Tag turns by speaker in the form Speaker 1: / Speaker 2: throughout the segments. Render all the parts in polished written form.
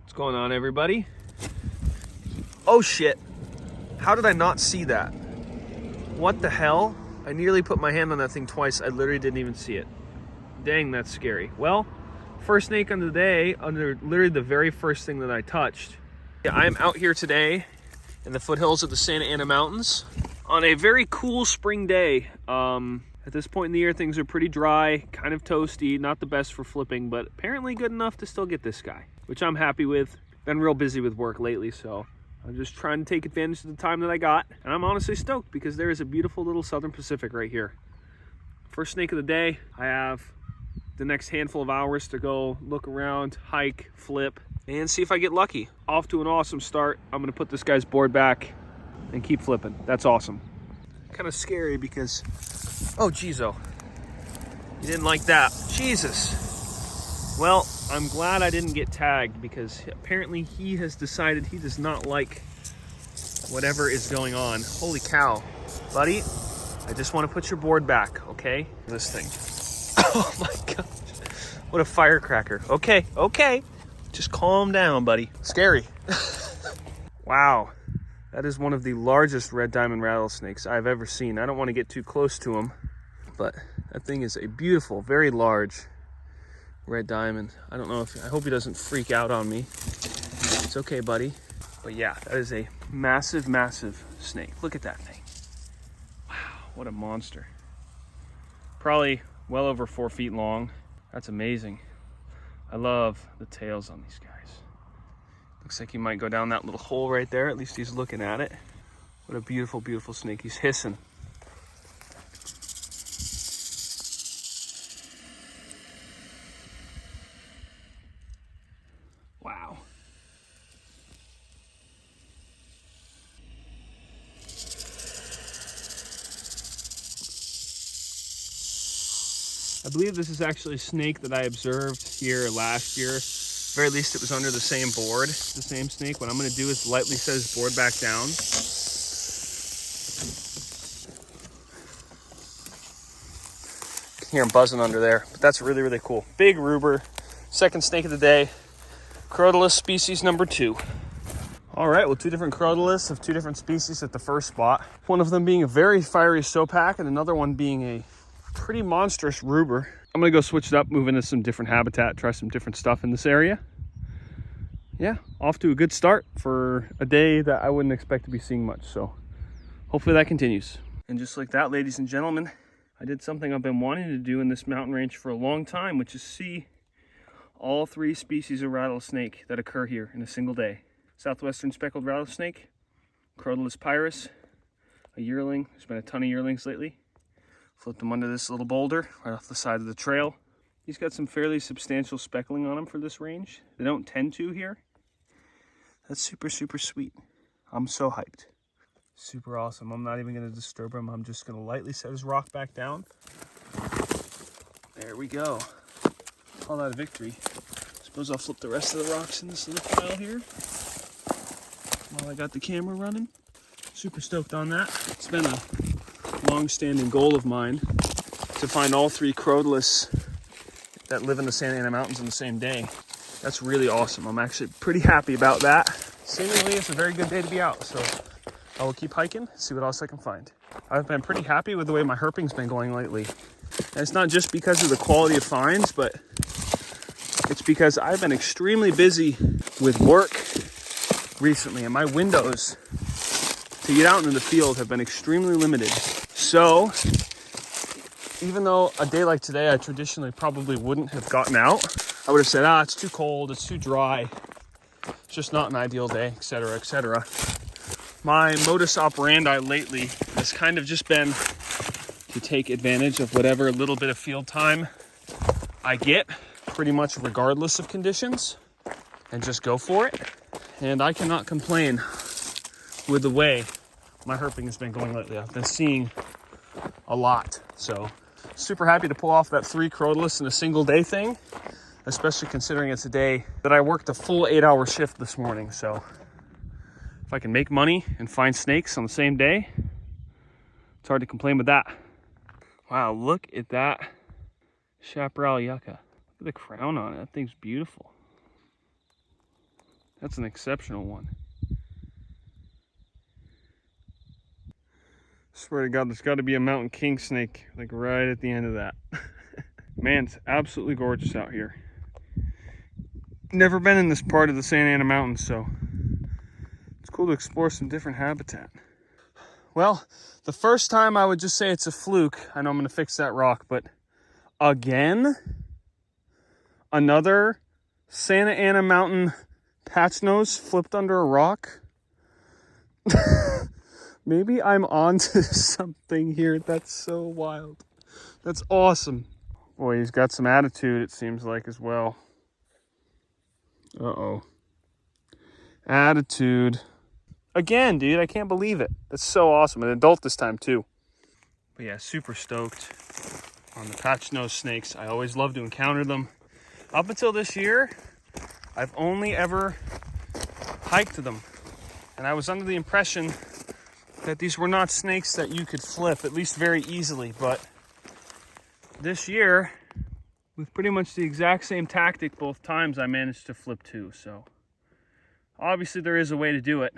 Speaker 1: What's going on, everybody? Oh shit, how did I not see that? What the hell? I nearly put my hand on that thing twice. I literally didn't even see it. Dang, that's scary. Well, first snake on the day, under literally the very first thing that I touched. Yeah, I'm out here today in the foothills of the San Gabriel Mountains on a very cool spring day. At this point in the year, things are pretty dry, kind of toasty, not the best for flipping, but apparently good enough to still get this guy, which I'm happy with. Been real busy with work lately, so I'm just trying to take advantage of the time that I got. And I'm honestly stoked because there is a beautiful little Southern Pacific right here. First snake of the day. I have the next handful of hours to go look around, hike, flip, and see if I get lucky. Off to an awesome start. I'm gonna put this guy's board back and keep flipping. That's awesome. Kind of scary because, oh geez, oh, you didn't like that. Jesus. Well, I'm glad I didn't get tagged because apparently he has decided he does not like whatever is going on. Holy cow, buddy. I just want to put your board back, okay? This thing. Oh my gosh. What a firecracker. Okay, okay. Just calm down, buddy. Scary. Wow. That is one of the largest red diamond rattlesnakes I've ever seen. I don't want to get too close to him, but that thing is a beautiful, very large red diamond. I don't know if, I hope he doesn't freak out on me. It's okay, buddy. But yeah, that is a massive, massive snake. Look at that thing. Wow, what a monster. Probably well over 4 feet long. That's amazing. I love the tails on these guys. Looks like he might go down that little hole right there. At least he's looking at it. What a beautiful, beautiful snake. He's hissing. Wow. I believe this is actually a snake that I observed here last year. At the very least, it was under the same board, the same snake. What I'm going to do is lightly set his board back down. You can hear him buzzing under there, but that's really, really cool. Big ruber, second snake of the day, Crotalus species number 2. All right, well, 2 different Crotalus of 2 different species at the first spot. One of them being a very fiery sopac and another one being a pretty monstrous ruber. I'm gonna go switch it up, move into some different habitat, try some different stuff in this area. Yeah, off to a good start for a day that I wouldn't expect to be seeing much. So hopefully that continues. And just like that, ladies and gentlemen, I did something I've been wanting to do in this mountain range for a long time, which is see all 3 species of rattlesnake that occur here in a single day. Southwestern speckled rattlesnake, Crotalus pyrrhus, a yearling. There's been a ton of yearlings lately. Flipped him under this little boulder right off the side of the trail. He's got some fairly substantial speckling on him for this range. They don't tend to here. That's super, super sweet. I'm so hyped. Super awesome. I'm not even gonna disturb him. I'm just gonna lightly set his rock back down. There we go. Call that a victory. Suppose I'll flip the rest of the rocks in this little pile here while I got the camera running. Super stoked on that. It's been a long-standing goal of mine to find all 3 Crotalus that live in the San Gabriel Mountains in the same day. That's really awesome. I'm actually pretty happy about that. Seemingly, it's a very good day to be out, so I will keep hiking, see what else I can find. I've been pretty happy with the way my herping's been going lately. And it's not just because of the quality of finds, but it's because I've been extremely busy with work recently, and my windows to get out into the field have been extremely limited. So, even though a day like today I traditionally probably wouldn't have gotten out, I would have said, it's too cold, it's too dry, it's just not an ideal day, etc., etc. My modus operandi lately has kind of just been to take advantage of whatever little bit of field time I get, pretty much regardless of conditions, and just go for it. And I cannot complain with the way my herping has been going lately. I've been seeing a lot, so super happy to pull off that 3 Crotalus in a single day thing, especially considering it's a day that I worked a full 8-hour shift this morning. So if I can make money and find snakes on the same day, it's hard to complain with that. Wow, look at that chaparral yucca. Look at the crown on it. That thing's beautiful. That's an exceptional one. Swear to God, there's got to be a mountain king snake like right at the end of that. Man, it's absolutely gorgeous out here. Never been in this part of the Santa Ana Mountains, so it's cool to explore some different habitat. Well, the first time I would just say it's a fluke. I know I'm gonna fix that rock, but again, another Santa Ana Mountain patch nose flipped under a rock. Maybe I'm onto something here. That's so wild. That's awesome. Boy, he's got some attitude, it seems like, as well. Uh-oh. Attitude. Again, dude, I can't believe it. That's so awesome. An adult this time, too. But yeah, super stoked on the patch nose snakes. I always love to encounter them. Up until this year, I've only ever hiked them. And I was under the impression that these were not snakes that you could flip, at least very easily. But this year, with pretty much the exact same tactic both times, I managed to flip two. So obviously there is a way to do it.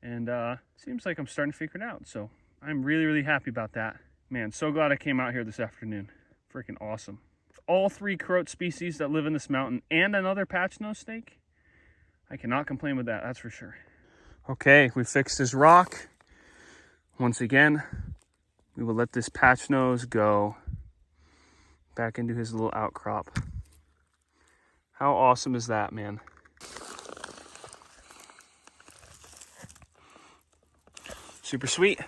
Speaker 1: And seems like I'm starting to figure it out. So I'm really, really happy about that. Man, so glad I came out here this afternoon. Freaking awesome. All three croat species that live in this mountain and another patch nose snake. I cannot complain with that, that's for sure. Okay, we fixed his rock. Once again, we will let this patch nose go back into his little outcrop. How awesome is that, man? Super sweet.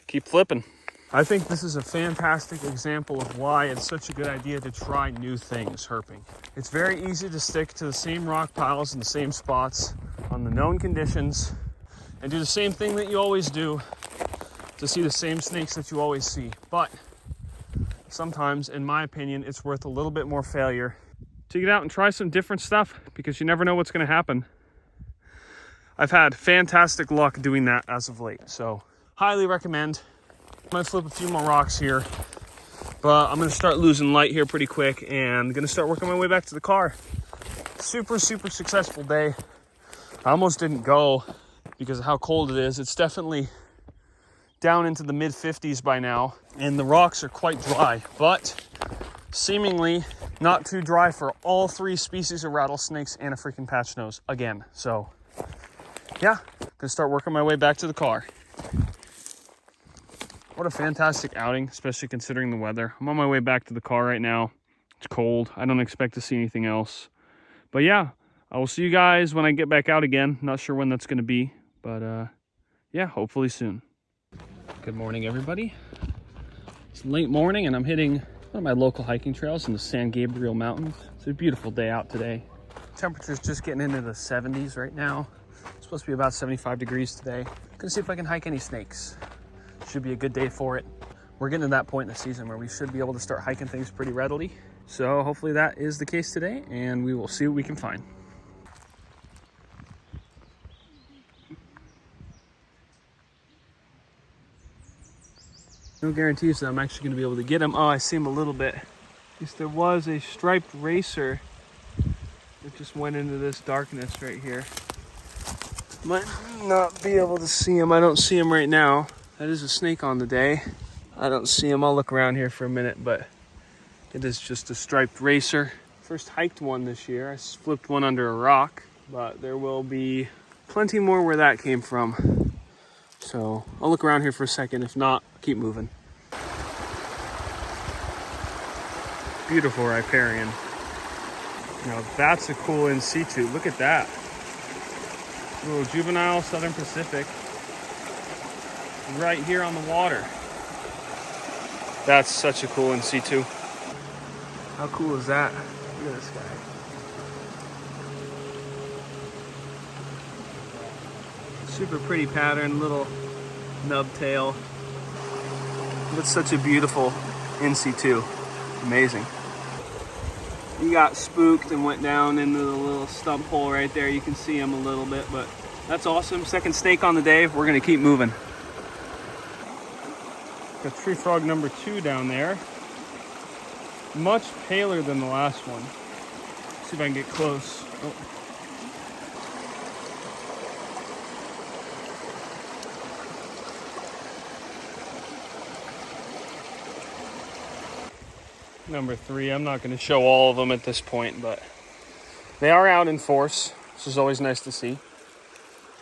Speaker 1: Keep flipping. I think this is a fantastic example of why it's such a good idea to try new things herping. It's very easy to stick to the same rock piles in the same spots on the known conditions and do the same thing that you always do to see the same snakes that you always see. But sometimes, in my opinion, it's worth a little bit more failure to get out and try some different stuff because you never know what's going to happen. I've had fantastic luck doing that as of late, so highly recommend. Might flip a few more rocks here, but I'm gonna start losing light here pretty quick and gonna start working my way back to the car. Super successful day. I almost didn't go because of how cold it is. It's definitely down into the mid 50s by now, and the rocks are quite dry, but seemingly not too dry for all three species of rattlesnakes and a freaking patch nose again. So yeah, gonna start working my way back to the car. What a fantastic outing, especially considering the weather. I'm on my way back to the car right now. It's cold. I don't expect to see anything else. But yeah, I will see you guys when I get back out again. Not sure when that's going to be, but yeah, hopefully soon. Good morning, everybody. It's late morning and I'm hitting one of my local hiking trails in the San Gabriel Mountains. It's a beautiful day out today. Temperature's just getting into the 70s right now. It's supposed to be about 75 degrees today. Gonna see if I can hike any snakes. Should be a good day for it. We're getting to that point in the season where we should be able to start hiking things pretty readily. So hopefully that is the case today, and we will see what we can find. No guarantees that I'm actually going to be able to get him. Oh, I see him a little bit. At least there was a striped racer that just went into this darkness right here. Might not be able to see him. I don't see him right now. That is a snake on the day. I don't see him. I'll look around here for a minute, but it is just a striped racer. First hiked one this year. I flipped one under a rock, but there will be plenty more where that came from. So I'll look around here for a second. If not, keep moving. Beautiful riparian. Now that's a cool in situ. Look at that. Little juvenile Southern Pacific. Right here on the water. That's such a cool in situ. How cool is that? Look at this guy. Super pretty pattern, little nub tail. That's such a beautiful in situ. Amazing. He got spooked and went down into the little stump hole right there. You can see him a little bit, but that's awesome. Second snake on the day. We're gonna keep moving. Got tree frog number 2 down there. Much paler than the last one. Let's see if I can get close. Oh. number 3. I'm not going to show all of them at this point, but they are out in force, which is always nice to see.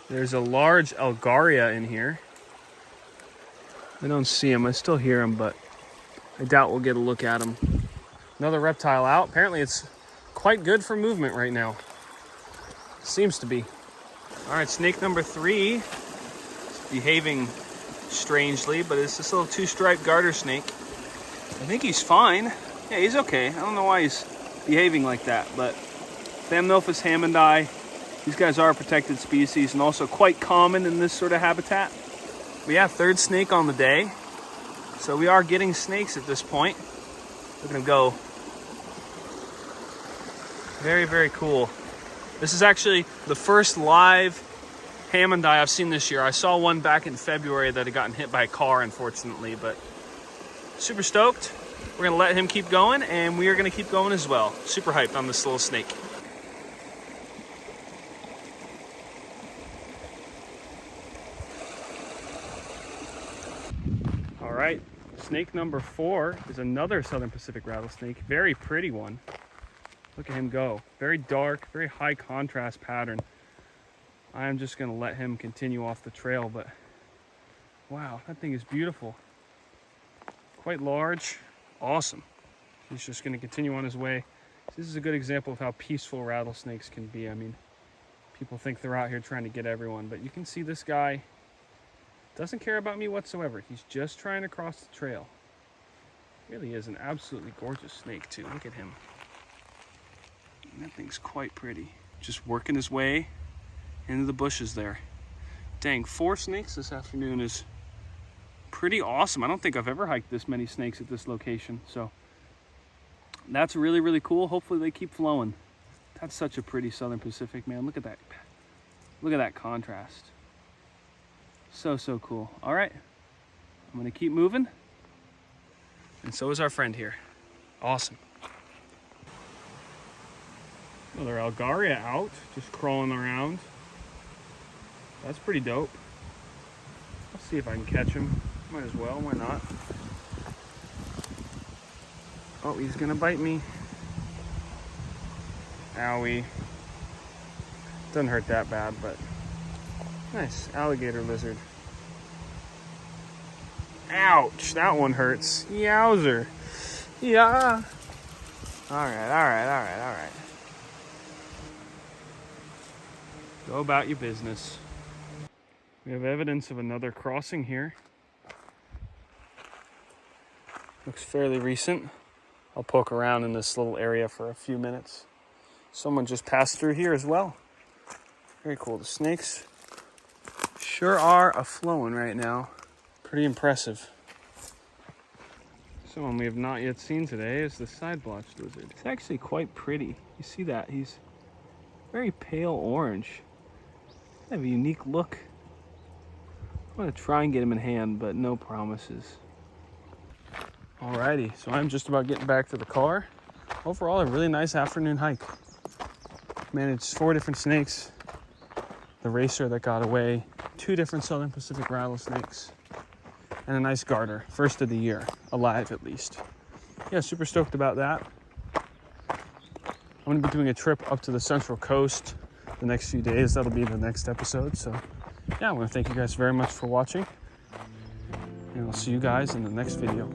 Speaker 1: There's a large Algaria in here. I don't see him. I still hear him, but I doubt we'll get a look at him. Another reptile out. Apparently it's quite good for movement right now. Seems to be. All right, snake number 3. It's behaving strangely, but it's this little 2-striped garter snake. I think he's fine. Yeah, he's okay. I don't know why he's behaving like that, but Thamnophis hammondii. These guys are a protected species and also quite common in this sort of habitat. We have 3rd snake on the day, so we are getting snakes at this point. Look at him go. Very, very cool. This is actually the first live hammondii I've seen this year. I saw one back in February that had gotten hit by a car, unfortunately, but super stoked. We're gonna let him keep going, and we are gonna keep going as well. Super hyped on this little snake. All right, snake number 4 is another Southern Pacific rattlesnake. Very pretty one. Look at him go. Very dark, very high contrast pattern. I'm just gonna let him continue off the trail, but wow, that thing is beautiful. Quite large, awesome. He's just gonna continue on his way. This is a good example of how peaceful rattlesnakes can be. I mean, people think they're out here trying to get everyone, but you can see this guy doesn't care about me whatsoever. He's just trying to cross the trail. Really is an absolutely gorgeous snake too. Look at him. And that thing's quite pretty. Just working his way into the bushes there. Dang, 4 snakes this afternoon is pretty awesome. I don't think I've ever hiked this many snakes at this location, so that's really, really cool. Hopefully they keep flowing. That's such a pretty Southern Pacific, man. Look at that. Look at that contrast. So, so cool. All right, I'm gonna keep moving. And so is our friend here. Awesome. Another Algaria out, just crawling around. That's pretty dope. I'll see if I can catch him. Might as well, why not? Oh, he's gonna bite me. Owie. Doesn't hurt that bad, but nice. Alligator lizard. Ouch, that one hurts. Yowzer. Yeah. Alright. Go about your business. We have evidence of another crossing here. Looks fairly recent. I'll poke around in this little area for a few minutes. Someone just passed through here as well. Very cool. The snakes sure are a-flowing right now. Pretty impressive. Someone we have not yet seen today is the side-blotched lizard. It's actually quite pretty. You see that? He's very pale orange. Have a unique look. I'm gonna try and get him in hand, but no promises. Alrighty, so I'm just about getting back to the car. Overall, a really nice afternoon hike. Managed 4 different snakes. The racer that got away, 2 different Southern Pacific rattlesnakes, and a nice garter, first of the year, alive at least. Yeah, super stoked about that. I'm gonna be doing a trip up to the Central Coast the next few days. That'll be the next episode. So yeah, I want to thank you guys very much for watching, and I'll see you guys in the next video.